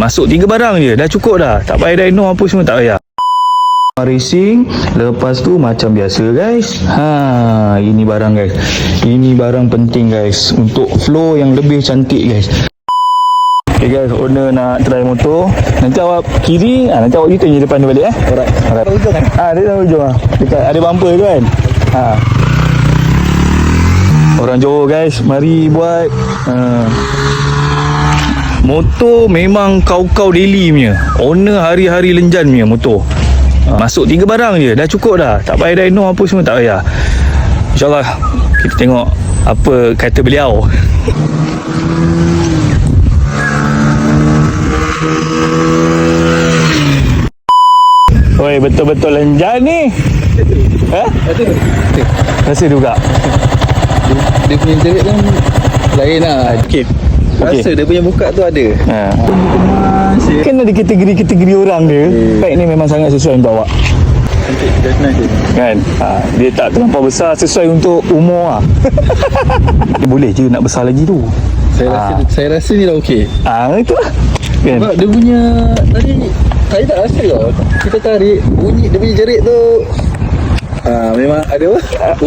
Masuk 3 barang je dah cukup dah. Tak payah dyno apa semua tak payah. Racing, lepas tu macam biasa guys. Ini barang guys. Ini barang penting guys untuk flow yang lebih cantik guys. Okay guys, owner nak try motor. Nanti awak kiri, nanti awak U-turn je depan dia balik Alright. Ujung kan? Dia dah ujung dekat ada bumper tu kan. Orang Johor guys, mari buat motor memang kau-kau daily punya. Owner hari-hari lenjan punya motor. Masuk 3 barang je dah cukup dah. Tak payah dyno apa semua tak payah. InsyaAllah kita tengok apa kata beliau. Oi, betul-betul lenjan ni. Rasa juga. Dia punya jerit kan lain lah. Rasa dia punya buka tu ada. Kan ada kategori-kategori orang dia. Bike ni memang sangat sesuai untuk awak. Kan? Dia tak terlampau besar, sesuai untuk umur Boleh je nak besar lagi tu. Saya rasa ni dah okey. Itu lah. Kan? Sebab dia punya tadi saya tak rasa tau. Kita tarik bunyi dia punya jerit tu. Memang ada apa?